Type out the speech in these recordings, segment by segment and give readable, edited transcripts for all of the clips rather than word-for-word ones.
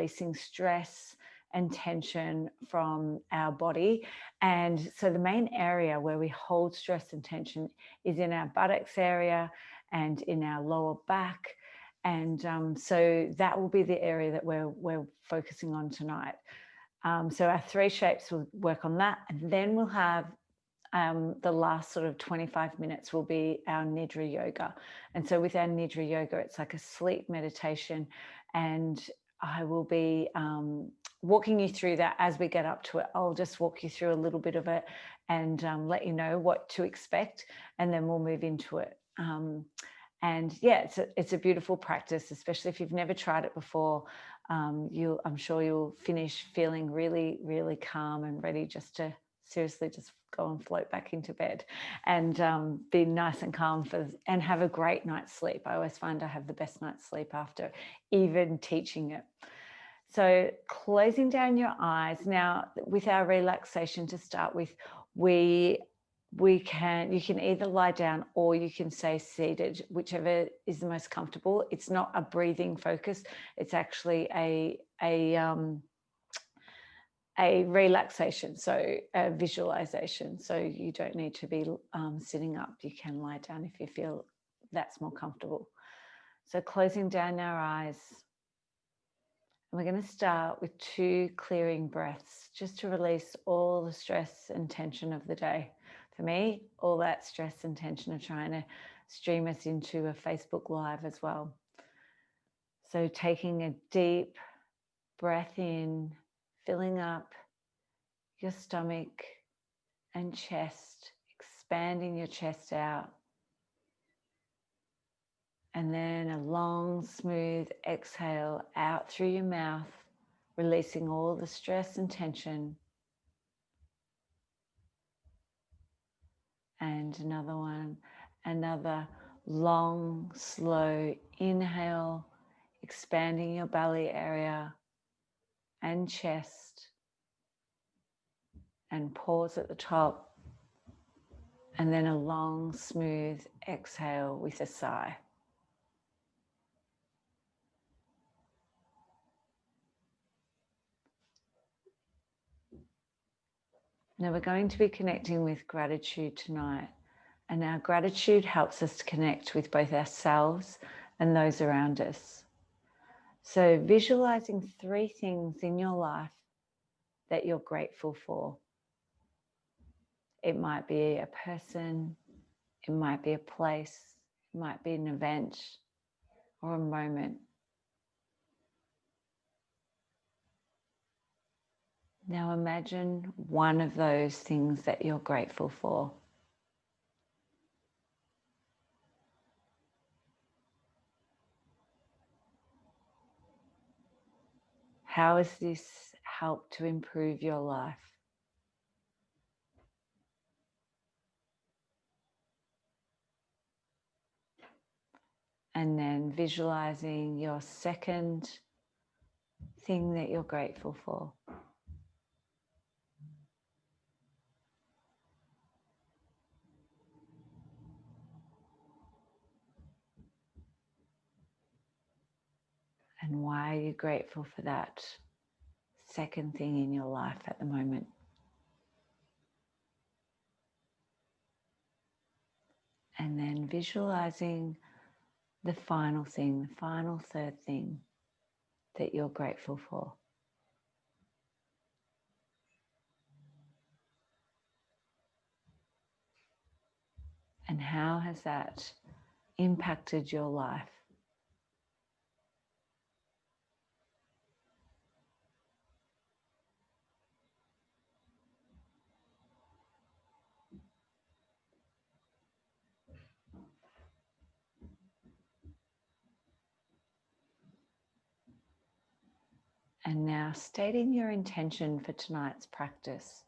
releasing stress and tension from our body. And so the main area where we hold stress and tension is in our buttocks area and in our lower back. And so that will be the area that we're focusing on tonight. So our 3 shapes will work on that. And then we'll have the last sort of 25 minutes will be our Nidra Yoga. And so with our Nidra Yoga, it's like a sleep meditation. And I will be walking you through that as we get up to it. I'll just walk you through a little bit of it and let you know what to expect. And then we'll move into it. And yeah, it's a beautiful practice, especially if you've never tried it before. I'm sure you'll finish feeling really, really calm and ready just to seriously just go and float back into bed and be nice and calm and have a great night's sleep. I always find I have the best night's sleep after even teaching it. So closing down your eyes. Now, with our relaxation to start with, you can either lie down or you can stay seated, whichever is the most comfortable. It's not a breathing focus. It's actually a relaxation, so a visualization. So you don't need to be sitting up. You can lie down if you feel that's more comfortable. So closing down our eyes. And we're going to start with 2 clearing breaths just to release all the stress and tension of the day. For me, all that stress and tension of trying to stream us into a Facebook Live as well. So taking a deep breath in, filling up your stomach and chest, expanding your chest out. And then a long, smooth exhale out through your mouth, releasing all the stress and tension. And another one, another long, slow inhale, expanding your belly area and chest. And pause at the top. And then a long, smooth exhale with a sigh. Now we're going to be connecting with gratitude tonight. And our gratitude helps us to connect with both ourselves and those around us. So visualizing 3 things in your life that you're grateful for. It might be a person, it might be a place, it might be an event or a moment. Now imagine one of those things that you're grateful for. How has this helped to improve your life? And then visualizing your second thing that you're grateful for. And why are you grateful for that second thing in your life at the moment? And then visualizing the final thing, the final third thing that you're grateful for. And how has that impacted your life? And now stating your intention for tonight's practice.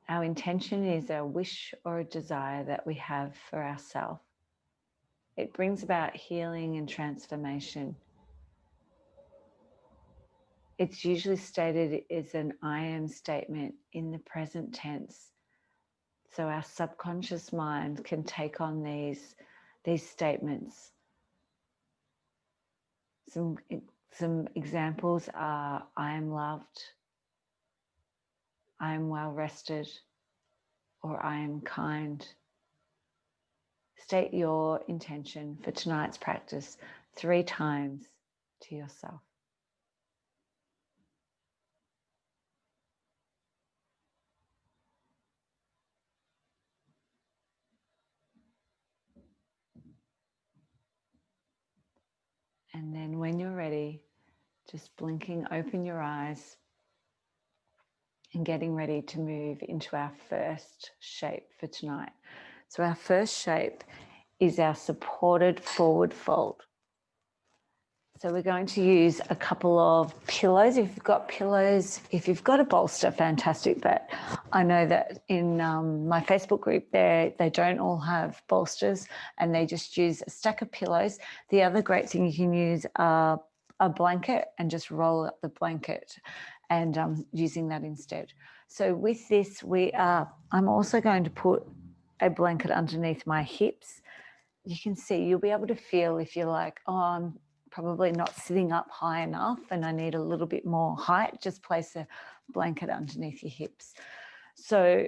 Our intention is a wish or a desire that we have for ourselves. It brings about healing and transformation. It's usually stated as an I am statement in the present tense. So our subconscious mind can take on these statements. Some Some examples are: I am loved, I am well rested, or I am kind. State your intention for tonight's practice 3 times to yourself. And then when you're ready, just blinking, open your eyes and getting ready to move into our first shape for tonight. So our first shape is our supported forward fold. So we're going to use a couple of pillows. If you've got pillows, if you've got a bolster, fantastic. But I know that in my Facebook group, they don't all have bolsters and they just use a stack of pillows. The other great thing you can use are a blanket and just roll up the blanket and using that instead. So with this, I'm also going to put a blanket underneath my hips. You can see, you'll be able to feel if you're like, oh, I'm probably not sitting up high enough and I need a little bit more height, just place a blanket underneath your hips. So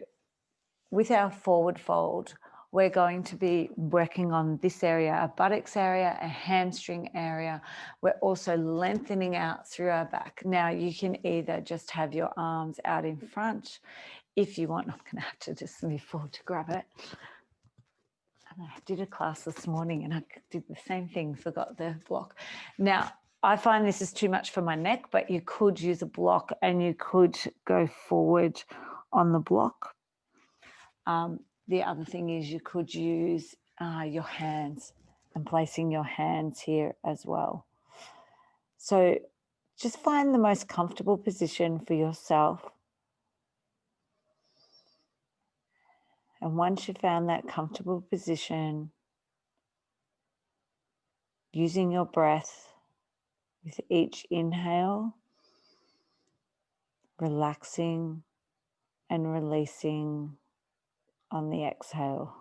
with our forward fold, we're going to be working on this area, a buttocks area, a hamstring area. We're also lengthening out through our back. Now you can either just have your arms out in front if you want. I'm going to have to just move forward to grab it. And I did a class this morning and I did the same thing, forgot the block. Now, I find this is too much for my neck, but you could use a block and you could go forward on the block. The other thing is you could use your hands and placing your hands here as well. So just find the most comfortable position for yourself. And once you've found that comfortable position, using your breath with each inhale, relaxing and releasing on the exhale.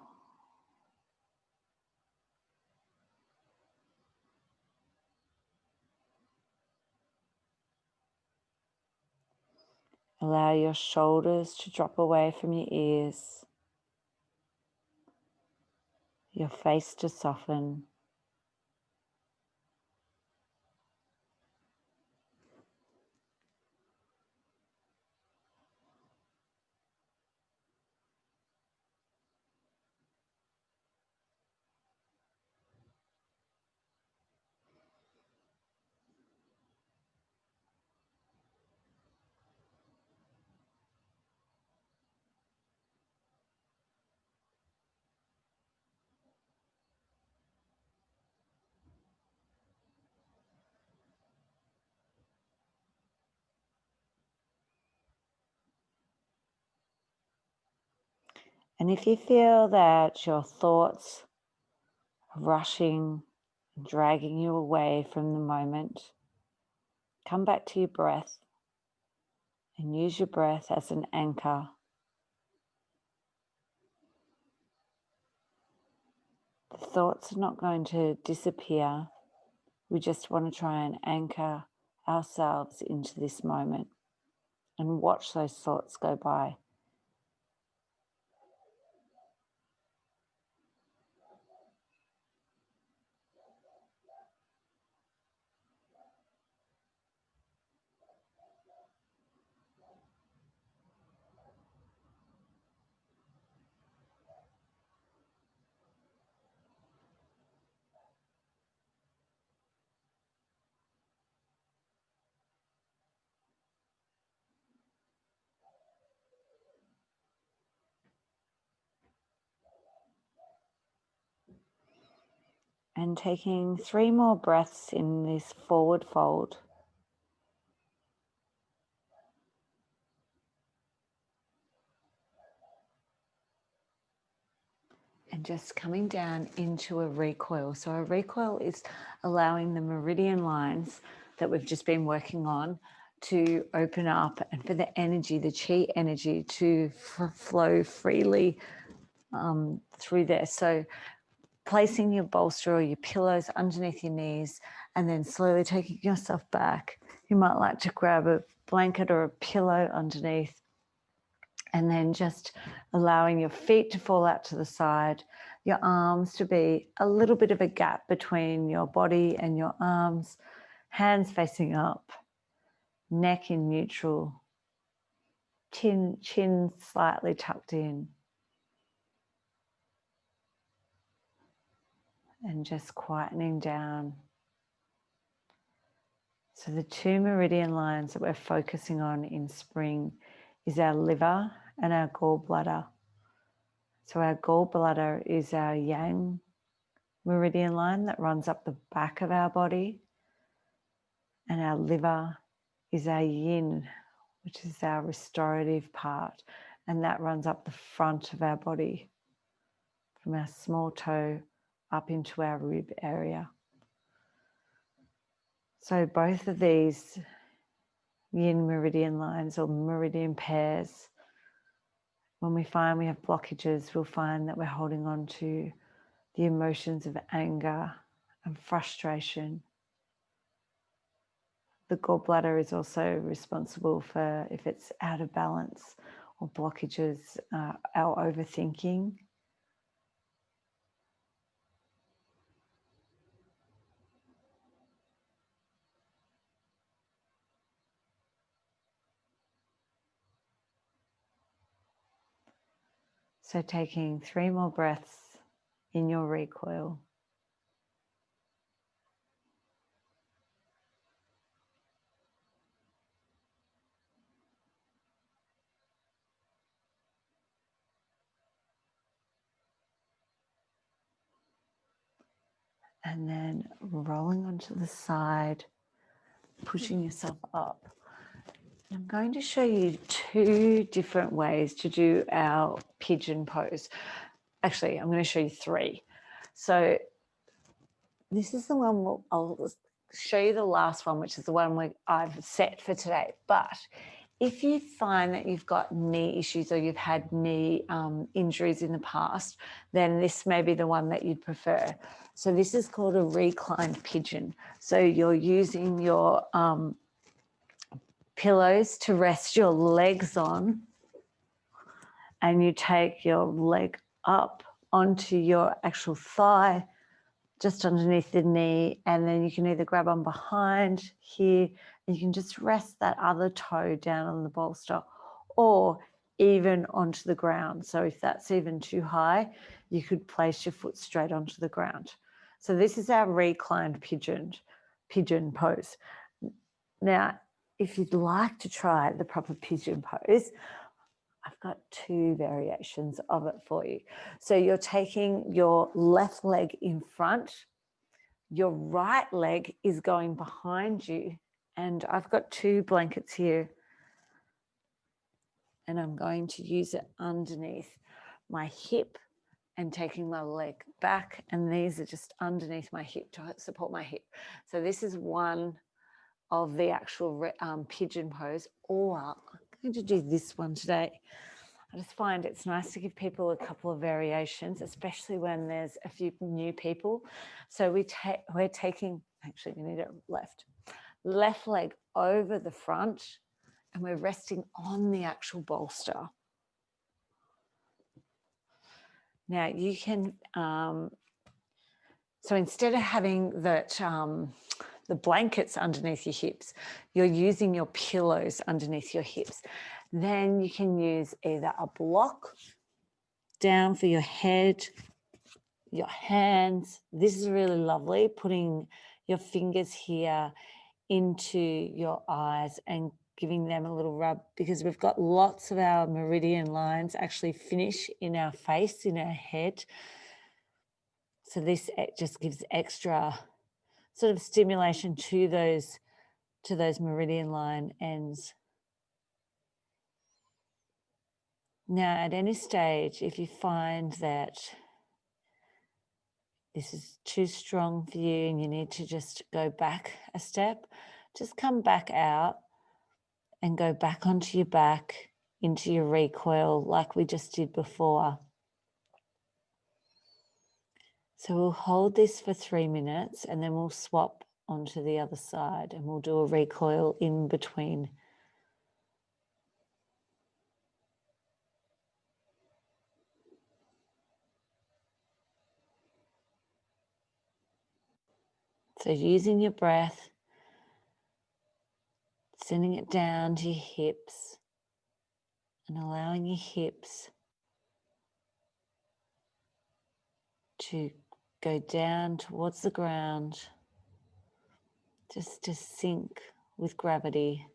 Allow your shoulders to drop away from your ears, your face to soften. And if you feel that your thoughts are rushing, dragging you away from the moment, come back to your breath and use your breath as an anchor. The thoughts are not going to disappear. We just want to try and anchor ourselves into this moment and watch those thoughts go by. And taking 3 more breaths in this forward fold. And just coming down into a recoil. So a recoil is allowing the meridian lines that we've just been working on to open up and for the energy, the chi energy to flow freely through there. So placing your bolster or your pillows underneath your knees and then slowly taking yourself back. You might like to grab a blanket or a pillow underneath and then just allowing your feet to fall out to the side, your arms to be a little bit of a gap between your body and your arms, hands facing up, neck in neutral, chin slightly tucked in. And just quietening down. So the two meridian lines that we're focusing on in spring is our liver and our gallbladder. So our gallbladder is our yang meridian line that runs up the back of our body. And our liver is our yin, which is our restorative part. And that runs up the front of our body from our small toe up into our rib area. So both of these yin meridian lines or meridian pairs, when we find we have blockages, we'll find that we're holding on to the emotions of anger and frustration. The gallbladder is also responsible for if it's out of balance or blockages, our overthinking. So taking 3 more breaths in your recoil. And then rolling onto the side, pushing yourself up. I'm going to show you 2 different ways to do our pigeon pose. Actually, I'm going to show you 3. So this is the one, I'll show you the last one, which is the one I've set for today. But if you find that you've got knee issues or you've had knee injuries in the past, then this may be the one that you'd prefer. So this is called a reclined pigeon. So you're using your pillows to rest your legs on, and you take your leg up onto your actual thigh, just underneath the knee, and then you can either grab on behind here, and you can just rest that other toe down on the bolster, or even onto the ground. So if that's even too high, you could place your foot straight onto the ground. So this is our reclined pigeon pose. Now, if you'd like to try the proper pigeon pose, I've got 2 variations of it for you. So you're taking your left leg in front, your right leg is going behind you, and I've got 2 blankets here, and I'm going to use it underneath my hip and taking my leg back, and these are just underneath my hip to support my hip. So this is one of the actual pigeon pose, or I'm going to do this one today. I just find it's nice to give people a couple of variations, especially when there's a few new people. So we're taking, actually we need it left leg over the front, and we're resting on the actual bolster. Now you can, so instead of having that, the blankets underneath your hips, you're using your pillows underneath your hips. Then you can use either a block down for your head, your hands. This is really lovely, putting your fingers here into your eyes and giving them a little rub, because we've got lots of our meridian lines actually finish in our face, in our head. So this just gives extra sort of stimulation to those meridian line ends. Now, at any stage, if you find that this is too strong for you and you need to just go back a step, just come back out and go back onto your back into your recoil like we just did before. So we'll hold this for 3 minutes and then we'll swap onto the other side and we'll do a recoil in between. So using your breath, sending it down to your hips and allowing your hips to go down towards the ground, just to sink with gravity.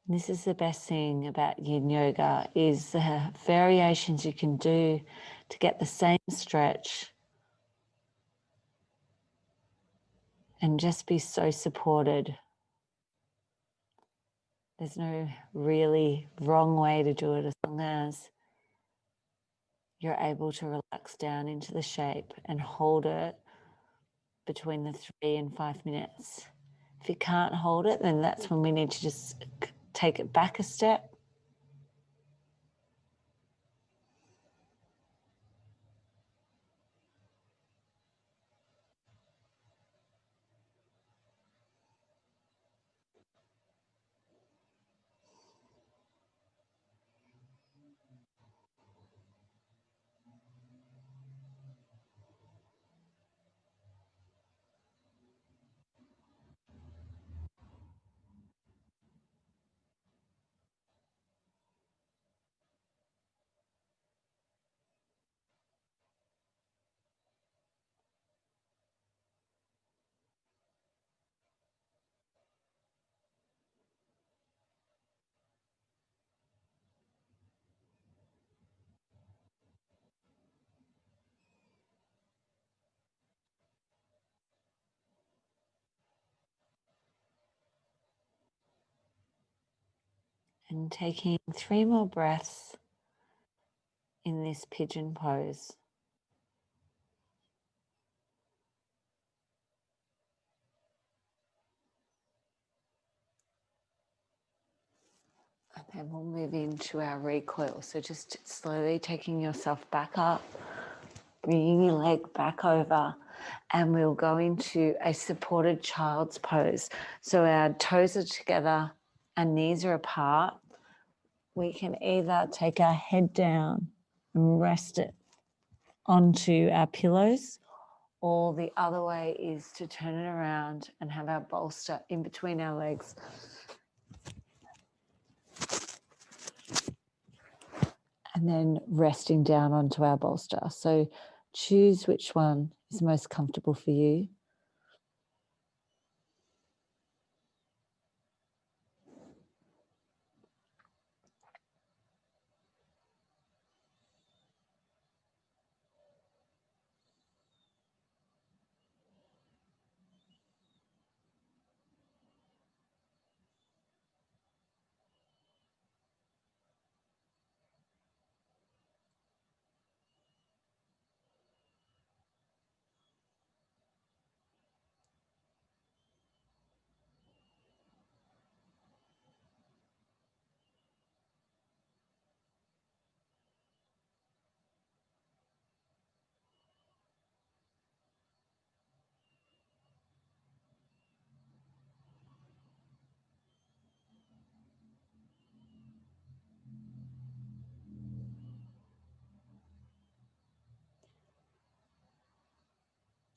This is the best thing about Yin Yoga, is the variations you can do to get the same stretch and just be so supported. There's no really wrong way to do it as long as you're able to relax down into the shape and hold it between the 3 and 5 minutes. If you can't hold it, then that's when we need to just take it back a step. And taking 3 more breaths in this pigeon pose. And then we'll move into our recoil. So just slowly taking yourself back up, bringing your leg back over, and we'll go into a supported child's pose. So our toes are together, our knees are apart. We can either take our head down and rest it onto our pillows, or the other way is to turn it around and have our bolster in between our legs. And then resting down onto our bolster. So choose which one is most comfortable for you.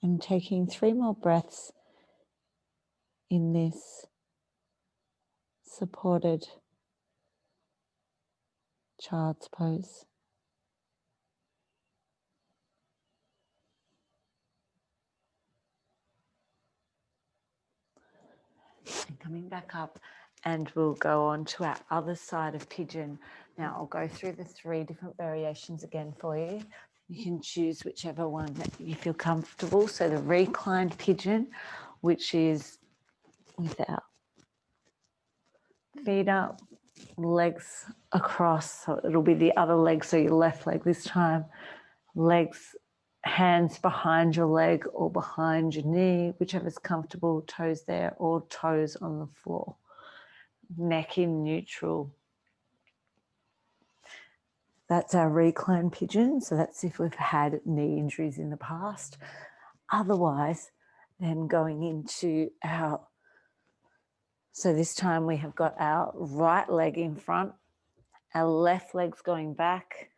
And taking 3 more breaths in this supported child's pose. And coming back up, and we'll go on to our other side of pigeon. Now I'll go through the 3 different variations again for you. You can choose whichever one that you feel comfortable. So the reclined pigeon, which is without feet up, legs across. So it'll be the other leg, so your left leg this time, legs hands behind your leg or behind your knee, whichever's comfortable, toes there or toes on the floor. Neck in neutral. That's our recline pigeon. So that's if we've had knee injuries in the past. Otherwise, then going into our, so this time we have got our right leg in front, our left leg's going back.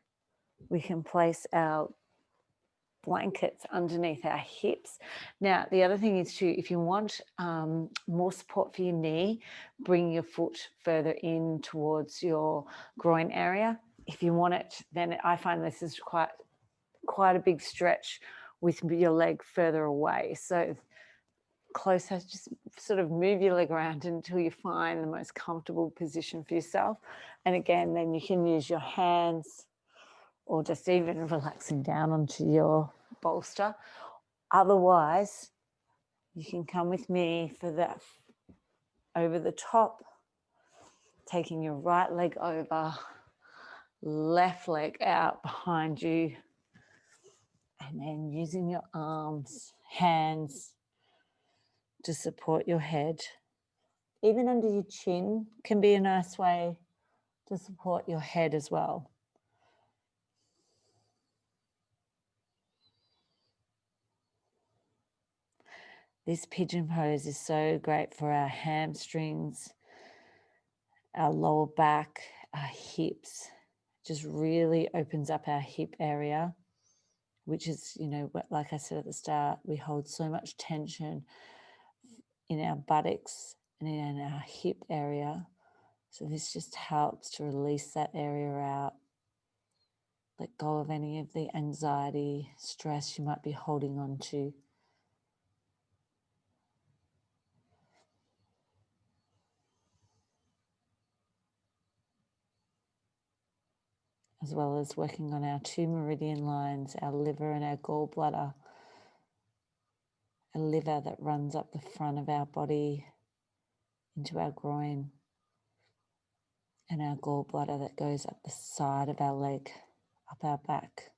We can place our blankets underneath our hips. Now, the other thing is too, if you want more support for your knee, bring your foot further in towards your groin area. If you want it, then I find this is quite a big stretch with your leg further away. So closer, just sort of move your leg around until you find the most comfortable position for yourself. And again, then you can use your hands or just even relaxing down onto your bolster. Otherwise, you can come with me for that over the top, taking your right leg over, left leg out behind you, and then using your arms, hands to support your head. Even under your chin can be a nice way to support your head as well. This pigeon pose is so great for our hamstrings, our lower back, our hips. Just really opens up our hip area, which is, you know, like I said at the start, we hold so much tension in our buttocks and in our hip area. So this just helps to release that area out. Let go of any of the anxiety, stress you might be holding on to. As well as working on our 2 meridian lines, our liver and our gallbladder. A liver that runs up the front of our body into our groin, and our gallbladder that goes up the side of our leg, up our back.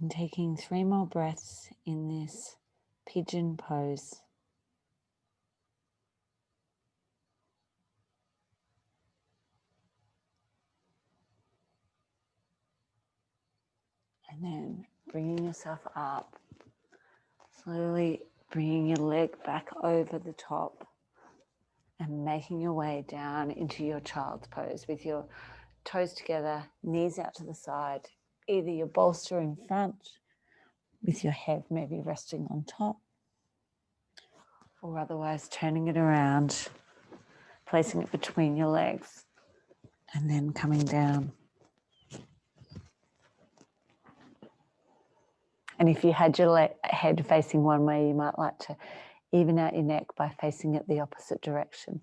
And taking 3 more breaths in this pigeon pose. And then bringing yourself up, slowly bringing your leg back over the top and making your way down into your child's pose with your toes together, knees out to the side, either your bolster in front with your head maybe resting on top, or otherwise turning it around, placing it between your legs and then coming down. And if you had your head facing one way, you might like to even out your neck by facing it the opposite direction.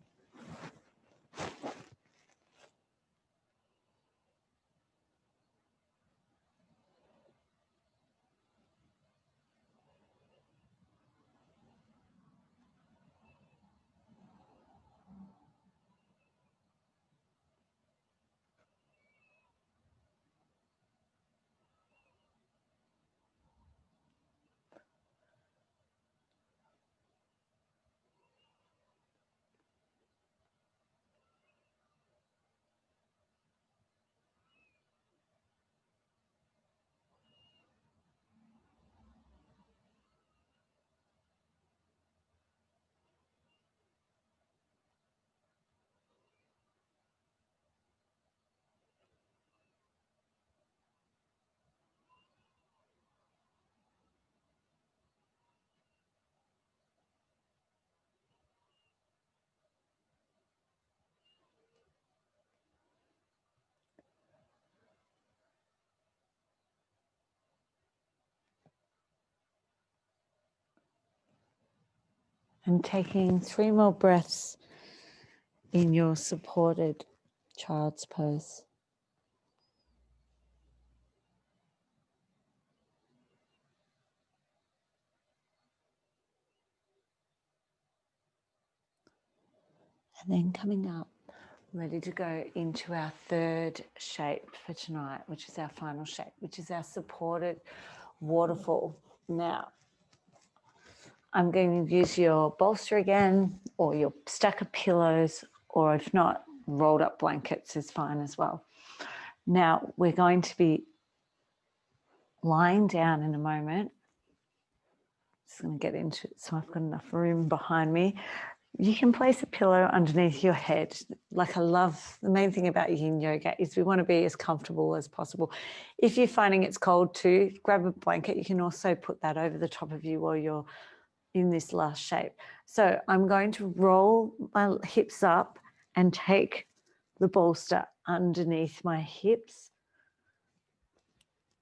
And taking 3 more breaths in your supported child's pose. And then coming up, ready to go into our third shape for tonight, which is our final shape, which is our supported waterfall. Now, I'm going to use your bolster again, or your stack of pillows, or if not, rolled up blankets is fine as well. Now, we're going to be lying down in a moment. Just going to get into it so I've got enough room behind me. You can place a pillow underneath your head. Like, I love, the main thing about yin yoga is we want to be as comfortable as possible. If you're finding it's cold too, grab a blanket. You can also put that over the top of you while you're in this last shape. So I'm going to roll my hips up and take the bolster underneath my hips.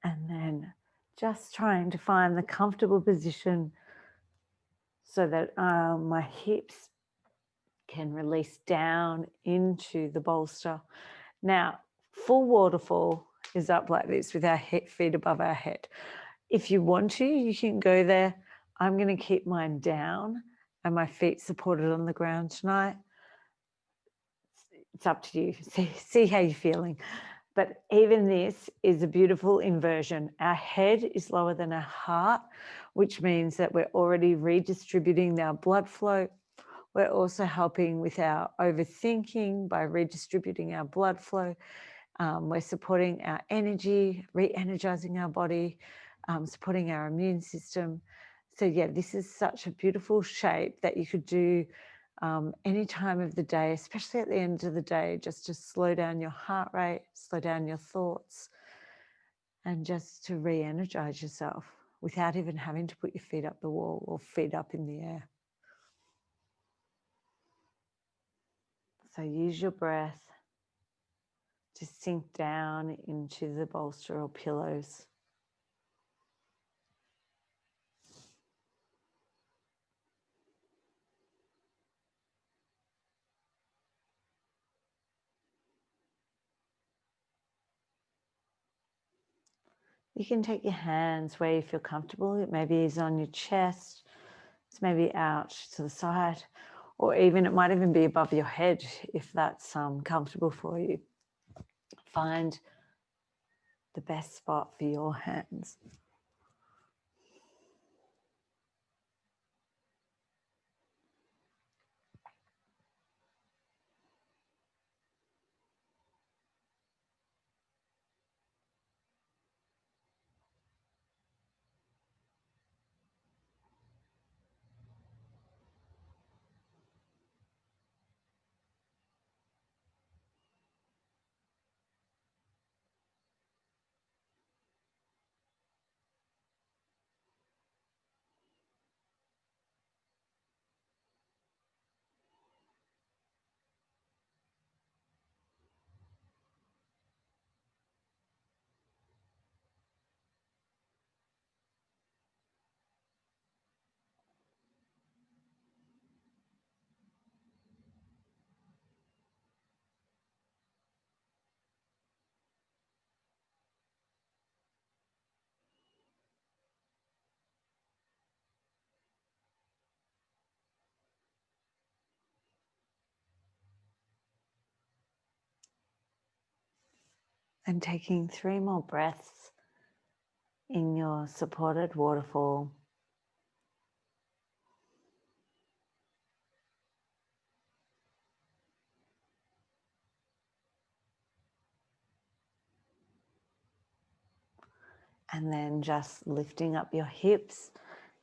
And then just trying to find the comfortable position so that my hips can release down into the bolster. Now, full waterfall is up like this with our feet above our head. If you want to, you can go there. I'm going to keep mine down and my feet supported on the ground tonight. It's up to you. See how you're feeling. But even this is a beautiful inversion. Our head is lower than our heart, which means that we're already redistributing our blood flow. We're also helping with our overthinking by redistributing our blood flow. We're supporting our energy, re-energizing our body, supporting our immune system. So yeah, this is such a beautiful shape that you could do any time of the day, especially at the end of the day, just to slow down your heart rate, slow down your thoughts, and just to re-energize yourself without even having to put your feet up the wall or feet up in the air. So use your breath to sink down into the bolster or pillows. You can take your hands where you feel comfortable. It maybe is on your chest, it's maybe out to the side, or even it might even be above your head if that's comfortable for you. Find the best spot for your hands. And taking 3 more breaths in your supported waterfall. And then just lifting up your hips.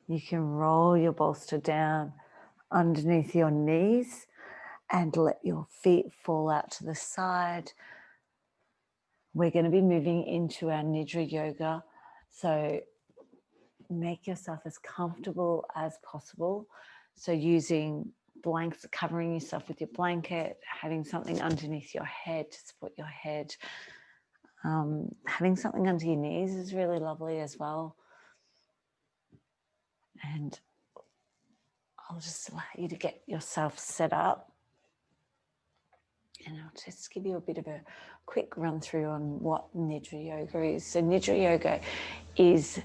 You can roll your bolster down underneath your knees and let your feet fall out to the side. We're going to be moving into our Nidra Yoga. So make yourself as comfortable as possible. So using blankets, covering yourself with your blanket, having something underneath your head to support your head. Having something under your knees is really lovely as well. And I'll just allow you to get yourself set up. And I'll just give you a bit of a quick run through on what Nidra Yoga is. So Nidra Yoga is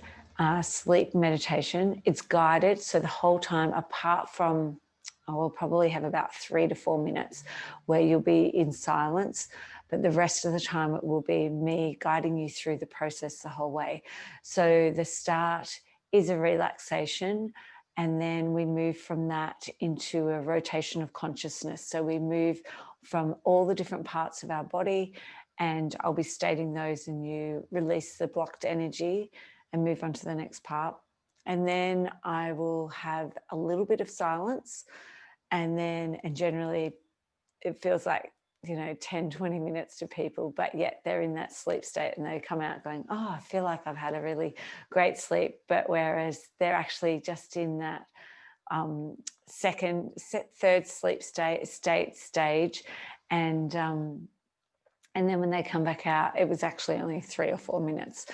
sleep meditation. It's guided. So the whole time, apart from, I will probably have about 3 to 4 minutes where you'll be in silence, but the rest of the time it will be me guiding you through the process the whole way. So the start is a relaxation, and then we move from that into a rotation of consciousness. So we move from all the different parts of our body, and I'll be stating those, and you release the blocked energy and move on to the next part. And then I will have a little bit of silence, and generally it feels like 10-20 minutes to people, but yet they're in that sleep state and they come out going, oh, I feel like I've had a really great sleep, but whereas they're actually just in that third sleep stage, and then when they come back out, it was actually only 3 or 4 minutes.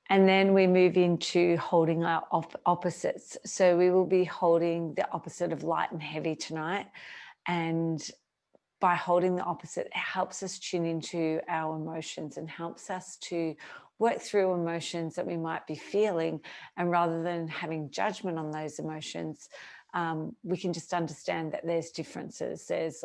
And then we move into holding our opposites. So we will be holding the opposite of light and heavy tonight. And by holding the opposite, it helps us tune into our emotions and helps us to work through emotions that we might be feeling. And rather than having judgment on those emotions, we can just understand that there's differences. There's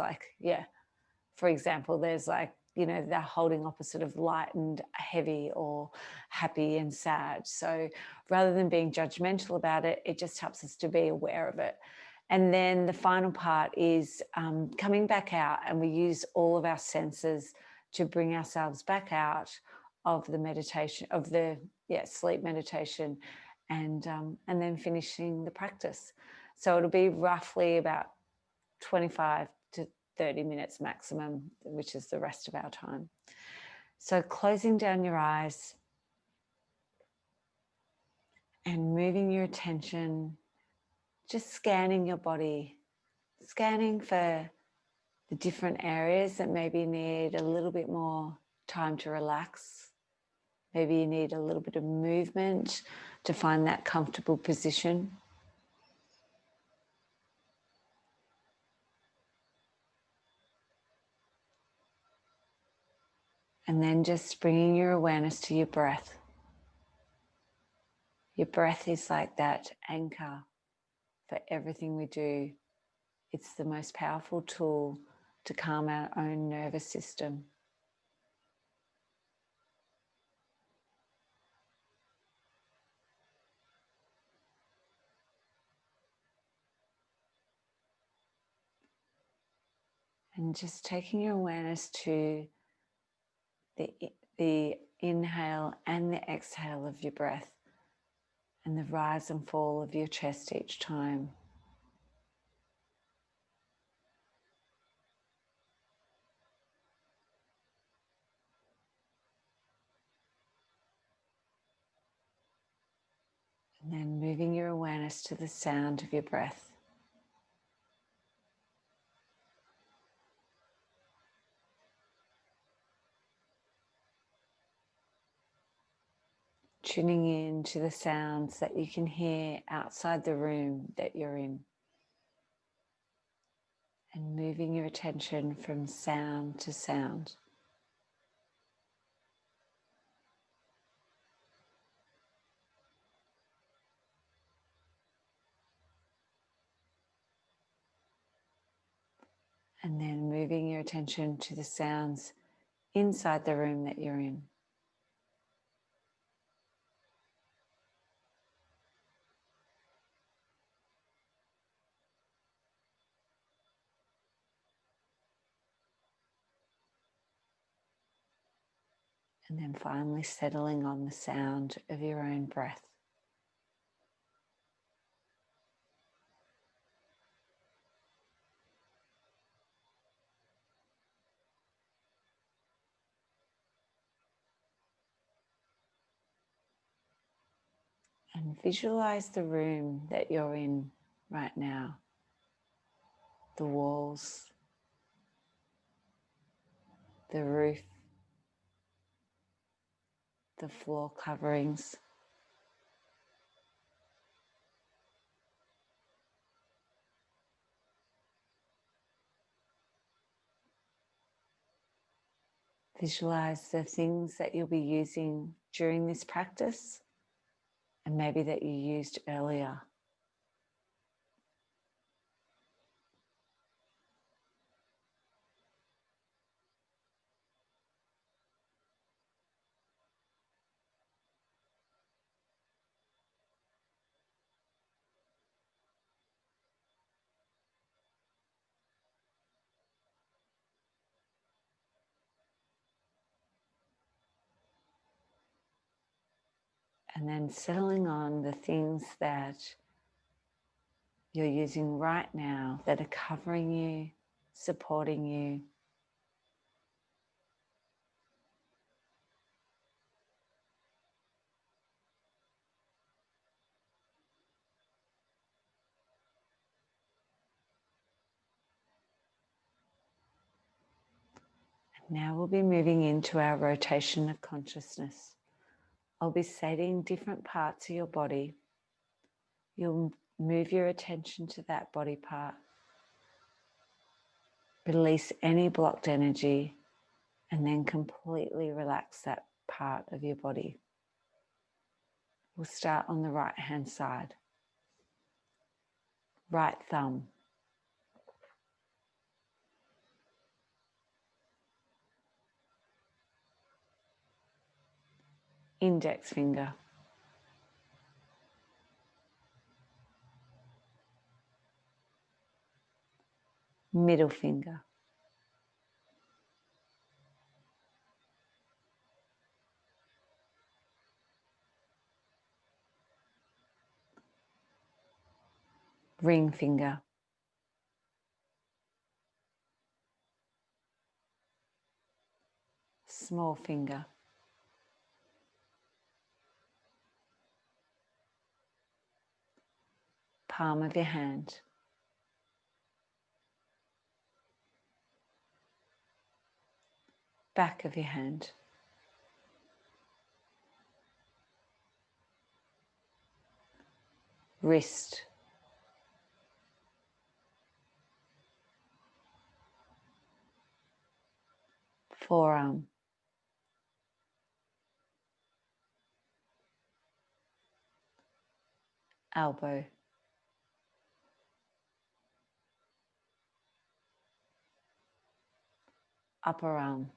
for example, there's they're holding opposite of light and heavy, or happy and sad. So rather than being judgmental about it, it just helps us to be aware of it. And then the final part is coming back out, and we use all of our senses to bring ourselves back out of the meditation, of the sleep meditation, and then finishing the practice. So it'll be roughly about 25 to 30 minutes maximum, which is the rest of our time. So closing down your eyes and moving your attention, just scanning your body, scanning for the different areas that maybe need a little bit more time to relax. Maybe you need a little bit of movement to find that comfortable position. And then just bringing your awareness to your breath. Your breath is like that anchor for everything we do. It's the most powerful tool to calm our own nervous system. And just taking your awareness to the inhale and the exhale of your breath, and the rise and fall of your chest each time. And then moving your awareness to the sound of your breath. Tuning in to the sounds that you can hear outside the room that you're in. And moving your attention from sound to sound. And then moving your attention to the sounds inside the room that you're in. And then finally settling on the sound of your own breath. And visualize the room that you're in right now. The walls, the roof, the floor coverings. Visualize the things that you'll be using during this practice and maybe that you used earlier. And then settling on the things that you're using right now that are covering you, supporting you. And now we'll be moving into our rotation of consciousness. I'll be stating different parts of your body. You'll move your attention to that body part. Release any blocked energy and then completely relax that part of your body. We'll start on the right hand side. Right thumb. Index finger. Middle finger. Ring finger. Small finger. Palm of your hand. Back of your hand. Wrist. Forearm. Elbow. Upper arm.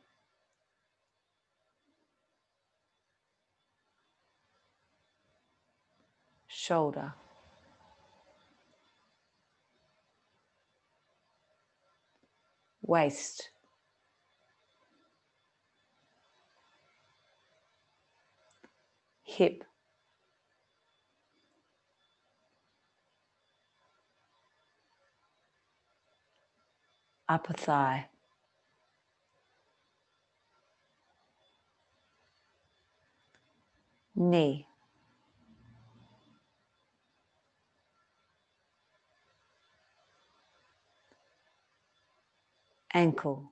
Shoulder. Waist. Hip. Upper thigh. Knee. Ankle.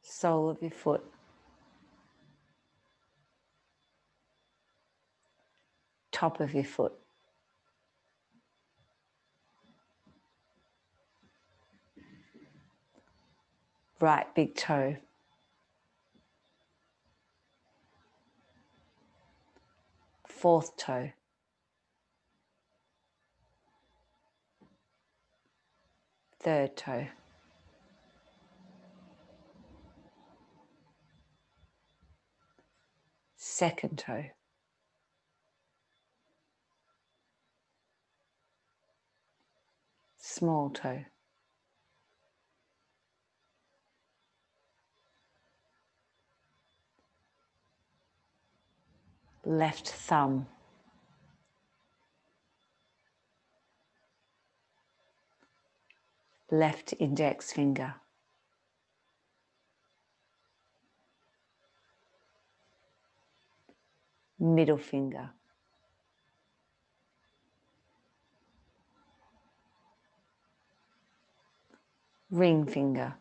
Sole of your foot. Top of your foot. Right big toe. Fourth toe. Third toe. Second toe. Small toe. Left thumb. Left index finger. Middle finger. Ring finger.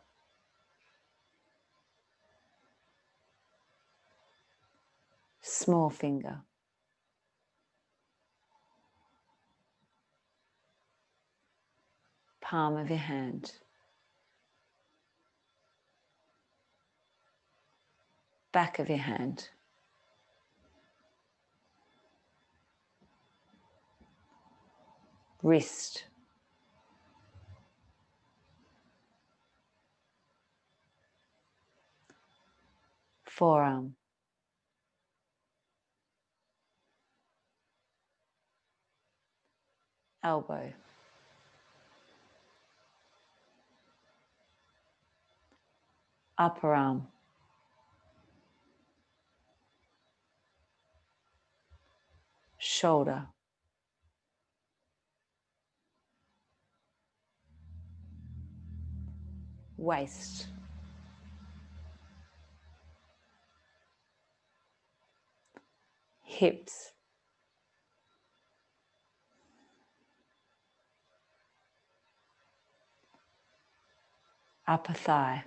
Small finger. palm of your hand, back of your hand, wrist, forearm, elbow, upper arm, shoulder, waist, hips, upper thigh,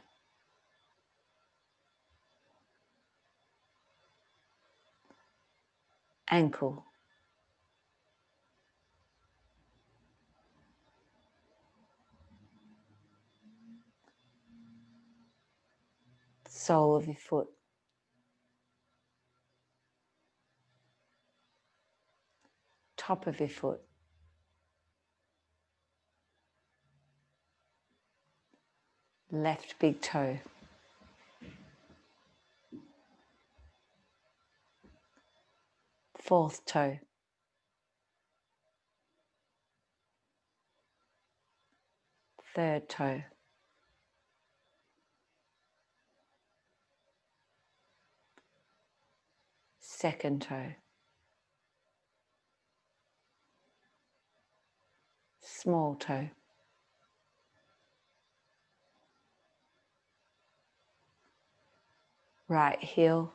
ankle, sole of your foot, top of your foot, left big toe, fourth toe, third toe, second toe, small toe, right heel,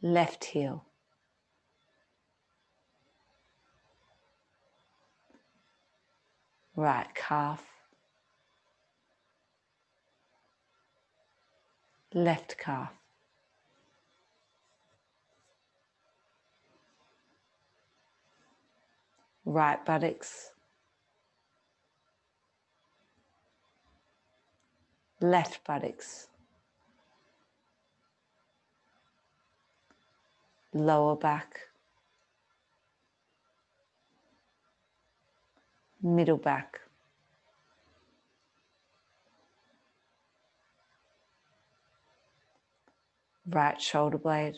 left heel, right calf, left calf, right buttocks, left buttocks, lower back, middle back, right shoulder blade,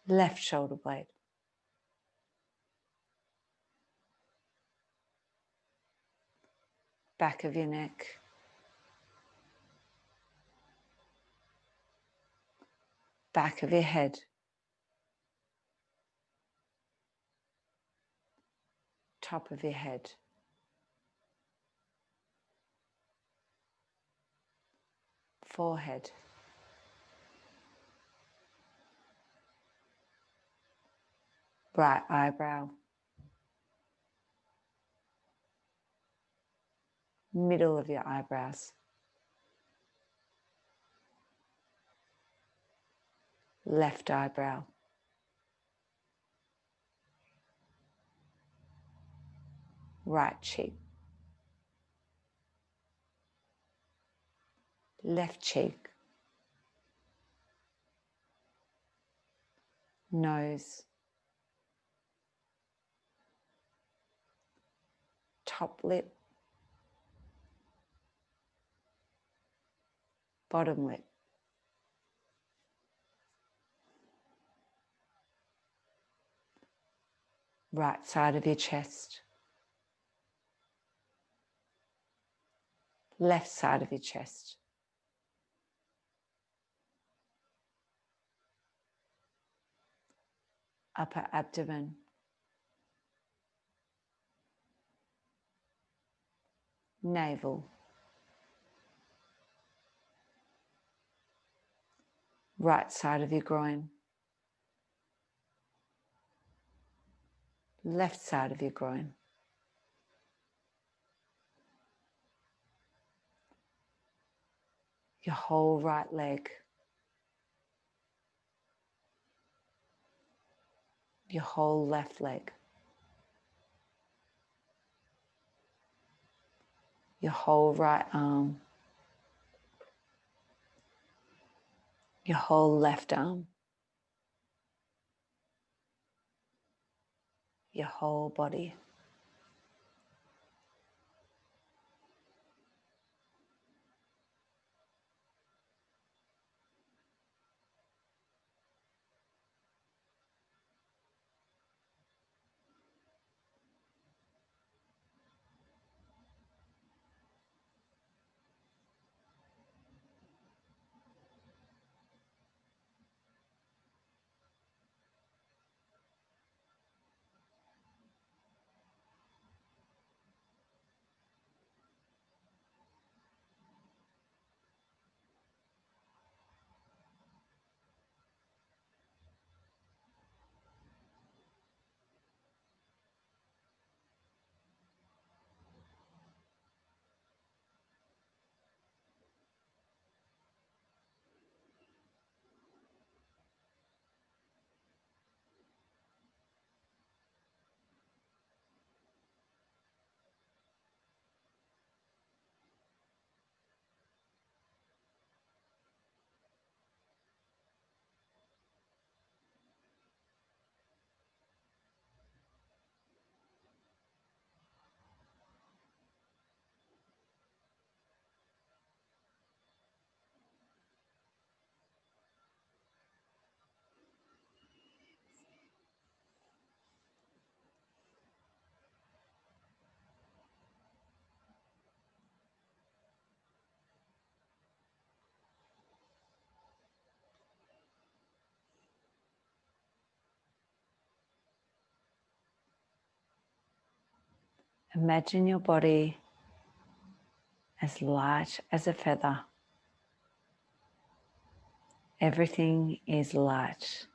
left shoulder blade, back of your neck, back of your head, top of your head, forehead, right eyebrow, middle of your eyebrows, left eyebrow, right cheek, left cheek, nose, top lip, bottom lip, right side of your chest, left side of your chest, upper abdomen, navel, right side of your groin, left side of your groin, your whole right leg, your whole left leg, your whole right arm, your whole left arm, your whole body. Imagine your body as light as a feather. Everything is light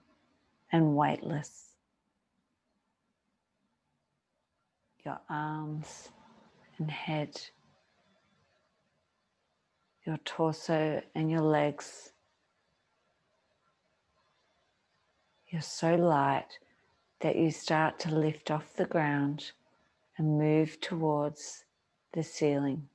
and weightless. Your arms and head, your torso and your legs. You're so light that you start to lift off the ground and move towards the ceiling.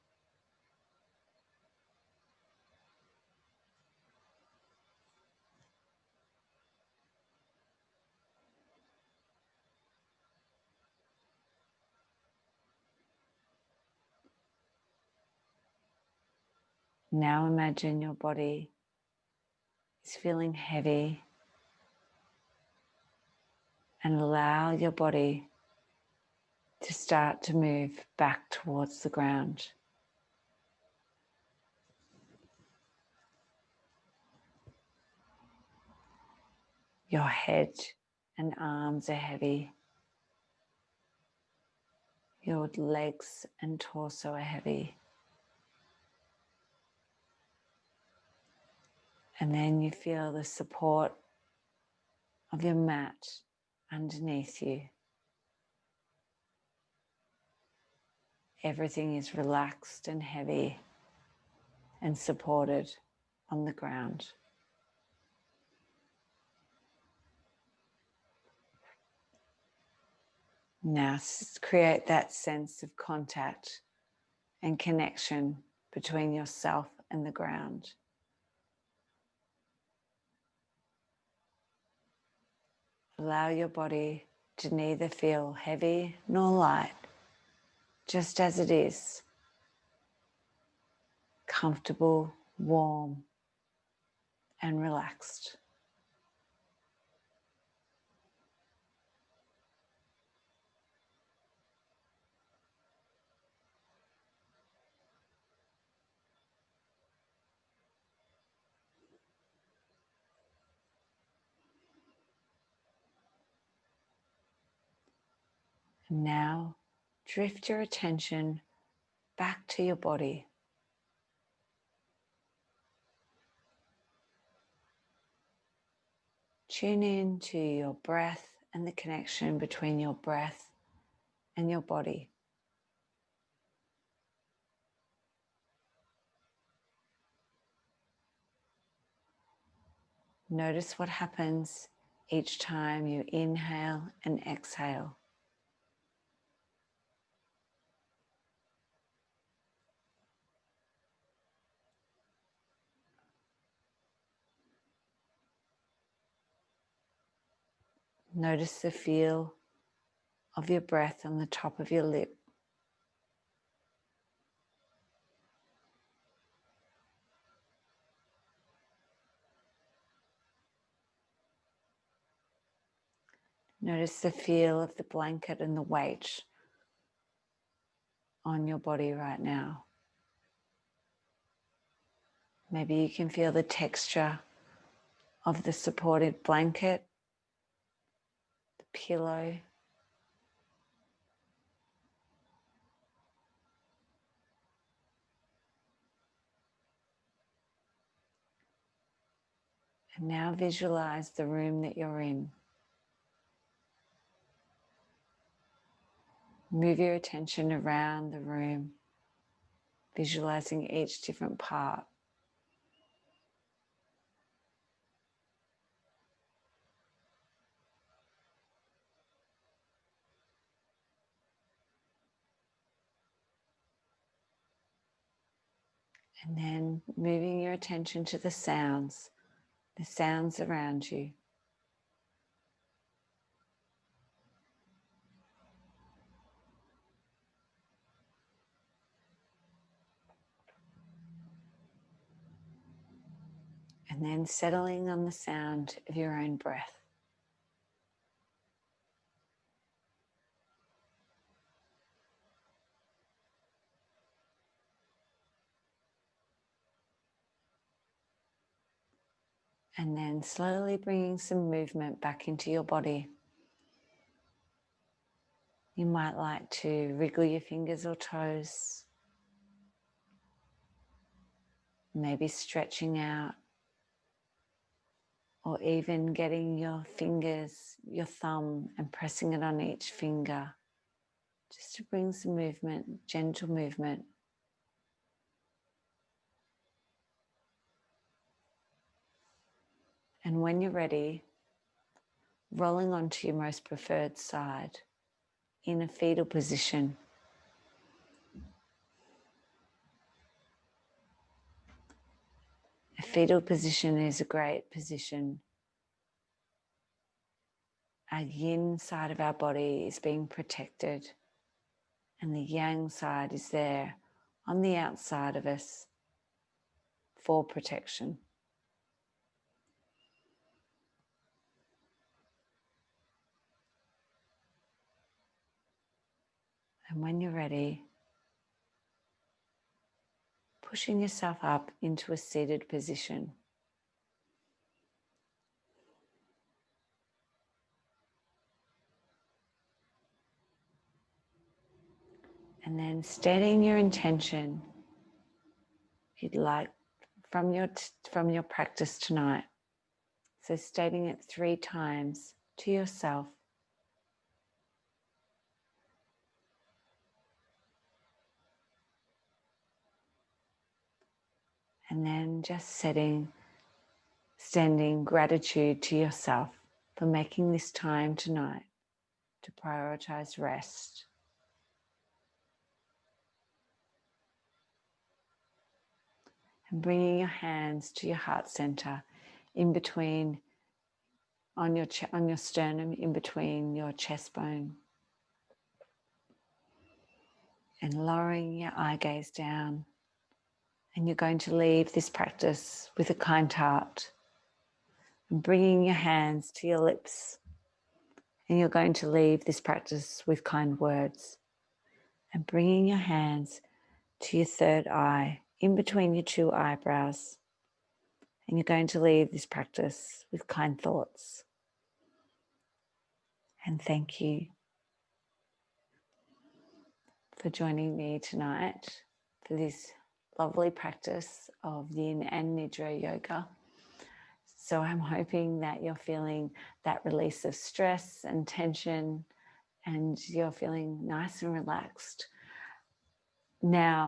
Now imagine your body is feeling heavy and allow your body to start to move back towards the ground. Your head and arms are heavy. Your legs and torso are heavy. And then you feel the support of your mat underneath you. Everything is relaxed and heavy and supported on the ground. Now create that sense of contact and connection between yourself and the ground. Allow your body to neither feel heavy nor light, just as it is, comfortable, warm, and relaxed. And now drift your attention back to your body. Tune in to your breath and the connection between your breath and your body. Notice what happens each time you inhale and exhale. Notice the feel of your breath on the top of your lip. Notice the feel of the blanket and the weight on your body right now. Maybe you can feel the texture of the supported blanket, the pillow. And now visualize the room that you're in. Move your attention around the room, visualizing each different part. And then moving your attention to the sounds around you. And then settling on the sound of your own breath. And then slowly bringing some movement back into your body. You might like to wriggle your fingers or toes. Maybe stretching out. Or even getting your fingers, your thumb, and pressing it on each finger. Just to bring some movement, gentle movement. And when you're ready, rolling onto your most preferred side in a fetal position. A fetal position is a great position. Our yin side of our body is being protected, and the yang side is there on the outside of us for protection. And when you're ready, pushing yourself up into a seated position. And then stating your intention, if you'd like, from your practice tonight. So stating it 3 times to yourself. And then just sending gratitude to yourself for making this time tonight to prioritize rest. And bringing your hands to your heart center, in between, on your sternum, in between your chest bone. And lowering your eye gaze down. And you're going to leave this practice with a kind heart. And bringing your hands to your lips. And you're going to leave this practice with kind words. And bringing your hands to your third eye, in between your 2 eyebrows. And you're going to leave this practice with kind thoughts. And thank you for joining me tonight for this lovely practice of Yin and Nidra Yoga. So I'm hoping that you're feeling that release of stress and tension, and you're feeling nice and relaxed. Now,